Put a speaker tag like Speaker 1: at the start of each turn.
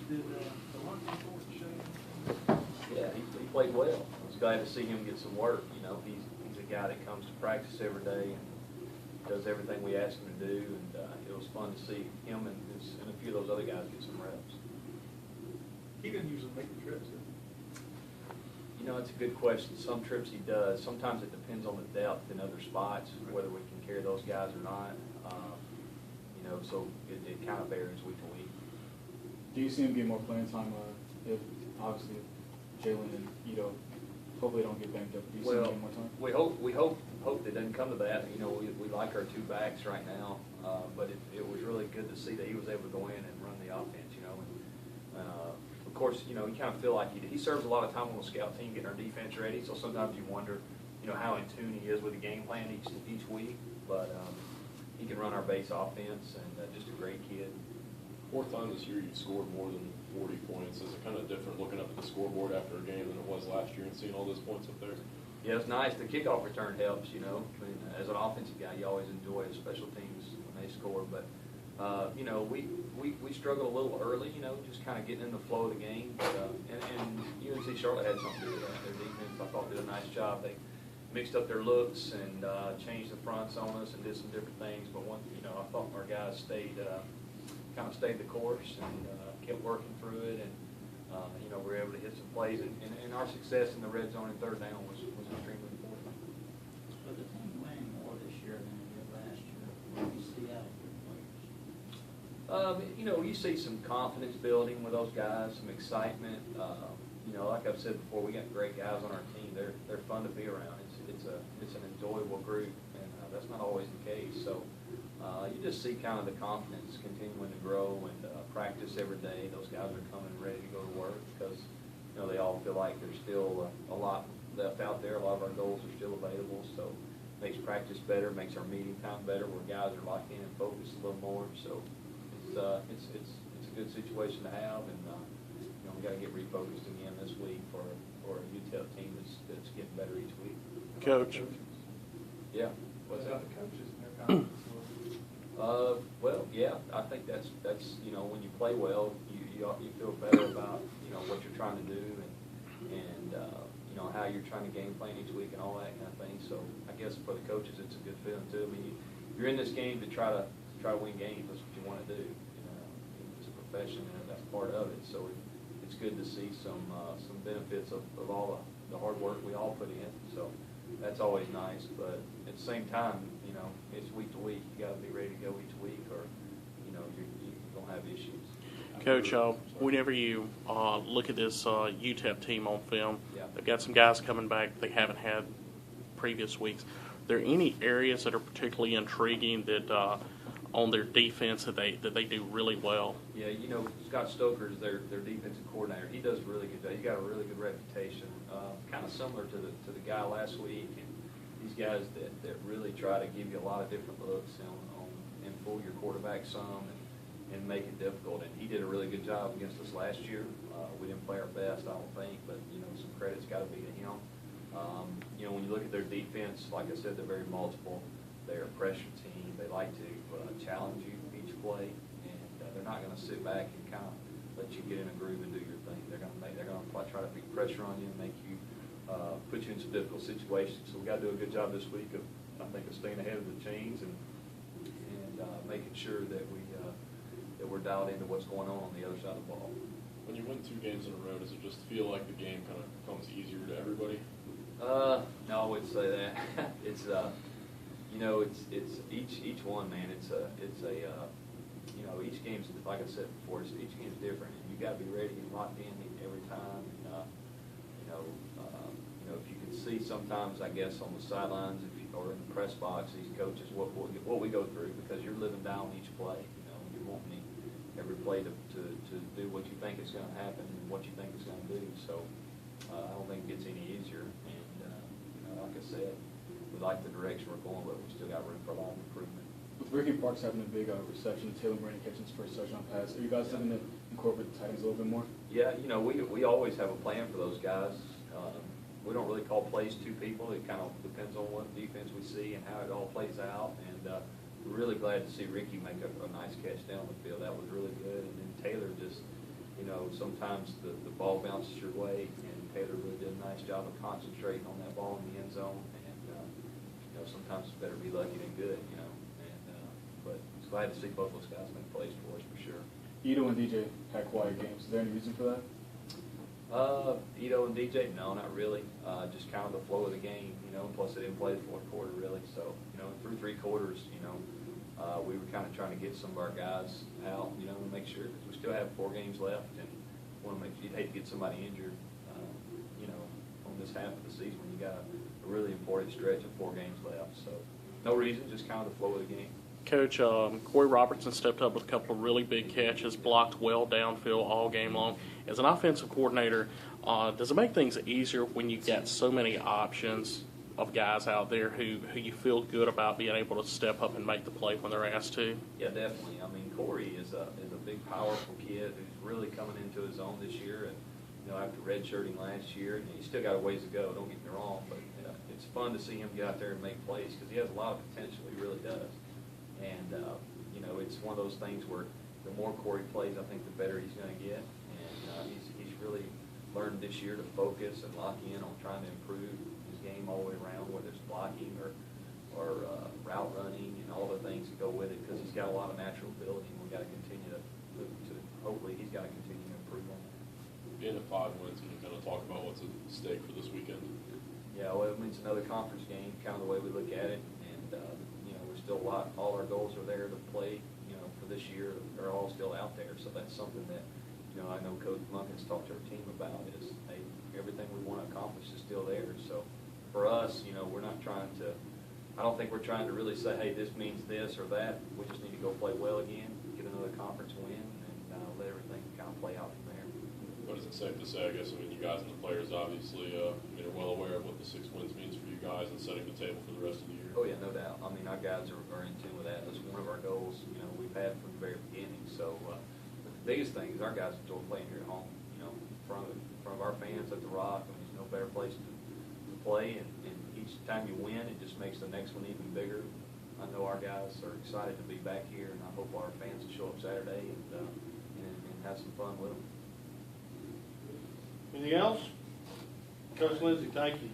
Speaker 1: Did the lunch report show?
Speaker 2: Yeah, he played well. I was glad to see him get some work. You know, he's a guy that comes to practice every day and does everything we ask him to do. And it was fun to see him and a few of those other guys get some reps.
Speaker 1: He didn't usually make the trips, did
Speaker 2: You know, it's a good question. Some trips he does. Sometimes it depends on the depth in other spots, whether we can carry those guys or not. You know, so it kind of varies week to week.
Speaker 3: Do you see him get more playing time if, obviously, Jalen and Ito hopefully don't get banged up? Do you see him getting more time?
Speaker 2: We hope it doesn't come to that. You know, we like our two backs right now, but it was really good to see that he was able to go in and run the offense, you know. And, of course, you know, you kind of feel like he serves a lot of time on the scout team getting our defense ready, so sometimes you wonder, you know, how in tune he is with the game plan each week. But he can run our base offense, and just a great kid.
Speaker 4: Fourth time this year you've scored more than 40 points. Is it kind of different looking up at the scoreboard after a game than it was last year and seeing all those points up there?
Speaker 2: Yeah, it's nice. The kickoff return helps, you know. I mean, as an offensive guy, you always enjoy special teams when they score. But, you know, we struggled a little early, you know, just kind of getting in the flow of the game. But, and UNC Charlotte had something to do with that. Their defense, I thought, did a nice job. They mixed up their looks and changed the fronts on us and did some different things. But, you know, I thought our guys kind of stayed the course and kept working through it, and you know, we were able to hit some plays, and our success in the red zone and third down was extremely important.
Speaker 5: But the team winning more this year than it did last year. What do you see out of your players?
Speaker 2: You know, you see some confidence building with those guys, some excitement. You know, like I've said before, we got great guys on our team. They're fun to be around. It's an enjoyable group, and that's not always the case. So. You just see kind of the confidence continuing to grow and practice every day. Those guys are coming ready to go to work because, you know, they all feel like there's still a lot left out there. A lot of our goals are still available, so it makes practice better, makes our meeting time better, where guys are locked in and focused a little more. So it's a good situation to have, and you know, we got to get refocused again this week for a UTEP team that's getting better each week.
Speaker 6: Coach.
Speaker 2: Yeah. What's that?
Speaker 1: The coaches and their confidence.
Speaker 2: Well, yeah, I think that's you know, when you play well, you feel better about, you know, what you're trying to do and you know, how you're trying to game plan each week and all that kind of thing. So I guess for the coaches, it's a good feeling too. I mean, you're in this game to try to win games. That's what you want to do. You know, it's a profession, and that's part of it. So it's good to see some benefits of all the hard work we all put in. So that's always nice, but at the same time, you know, it's week to week. You got to be ready to go each week, or you know, you don't have issues.
Speaker 6: Coach, whenever you look at this UTEP team on film,
Speaker 2: Yeah.
Speaker 6: they've got some guys coming back they haven't had previous weeks. Are there any areas that are particularly intriguing that on their defense that they do really well?
Speaker 2: Yeah, you know, Scott Stoker is their defensive coordinator. He does a really good job. He's got a really good reputation, kind of similar to the guy last week. And these guys that really try to give you a lot of different looks and fool your quarterback some and make it difficult. And he did a really good job against us last year. We didn't play our best, I don't think, but you know, some credit's got to be to him. You know, when you look at their defense, like I said, they're very multiple. They're a pressure team. They like to challenge you each play, and they're not going to sit back and kind of let you get in a groove and do your thing. They're going to try to put pressure on you and make you put you in some difficult situations. So we got to do a good job this week of, I think, of staying ahead of the chains and making sure that we're dialed into what's going on the other side of the ball.
Speaker 4: When you win 2 games in a row, does it just feel like the game kind of comes easier to everybody?
Speaker 2: No, I wouldn't say that. It's you know, it's each one, man. It's a you know, each game's, like I said before, each game's different, and you got to be ready and locked in every time. And, you know, if you can see sometimes, I guess, on the sidelines, or in the press box, these coaches, what we go through, because you're living down each play. You know, you're wanting every play to do what you think is going to happen and what you think it's going to do. So I don't think it gets any easier. And you know, like I said, we like the direction we're going, but we still got room for a lot of improvement.
Speaker 3: With Ricky Parks having a big reception, Taylor Brandon catching his first touchdown pass, are you guys looking to incorporate the tight ends a little bit more?
Speaker 2: Yeah, you know, we always have a plan for those guys. We don't really call plays to people. It kind of depends on what defense we see and how it all plays out. And we're really glad to see Ricky make a nice catch down the field. That was really good. And then Taylor just, you know, sometimes the ball bounces your way, and Taylor really did a nice job of concentrating on that ball in the end zone. And sometimes it's better be lucky than good, but it's glad to see both those guys make plays for us for sure.
Speaker 3: Ito and DJ had quiet games. Is there any reason for that?
Speaker 2: Ito and DJ, no, not really. Just kind of the flow of the game, plus they didn't play the fourth quarter really. So, through 3 quarters, we were kind of trying to get some of our guys out, to make sure, because we still have 4 games left, and want to make, you'd hate to get somebody injured, on this half of the season when you got a really important stretch of 4 games left. So, no reason, just kind of the flow of the game.
Speaker 6: Coach, Corey Robertson stepped up with a couple of really big catches, blocked well downfield all game long. As an offensive coordinator, does it make things easier when you've got so many options of guys out there who you feel good about being able to step up and make the play when they're asked to?
Speaker 2: Yeah, definitely. I mean, Corey is a big, powerful kid who's really coming into his own this year. And, after redshirting last year, and he's still got a ways to go, don't get me wrong, but it's fun to see him get out there and make plays because he has a lot of potential. He really does. And, it's one of those things where the more Corey plays, I think the better he's going to get. And he's really learned this year to focus and lock in on trying to improve his game all the way around, whether it's blocking or route running and all the things that go with it, because he's got a lot of natural ability, and we've got to continue to hopefully he's got to continue to improve on that.
Speaker 4: Being at 5 wins, can you kind of talk about what's at stake for this weekend?
Speaker 2: Yeah, well, it means another conference game, kind of the way we look at it, and we're still all our goals are there to play, for this year. They're all still out there, so that's something that, I know Coach Munkins talked to our team about is, hey, everything we want to accomplish is still there. So for us, we're not trying to, I don't think we're trying to really say, hey, this means this or that. We just need to go play well again, get another conference win, and let everything kind of play out from there.
Speaker 4: What is it safe to say? I guess, you guys and the players obviously are well aware of what the 6 wins means for you guys and setting the table for the rest of the year.
Speaker 2: Oh, yeah, no doubt. I mean, our guys are in tune with that. That's one of our goals, we've had from the very beginning. So but the biggest thing is our guys enjoy playing here at home, in front of our fans at the Rock. I mean, there's no better place to play, and each time you win, it just makes the next one even bigger. I know our guys are excited to be back here, and I hope our fans will show up Saturday and have some fun with them.
Speaker 7: Anything else? Coach Lindsey, thank you.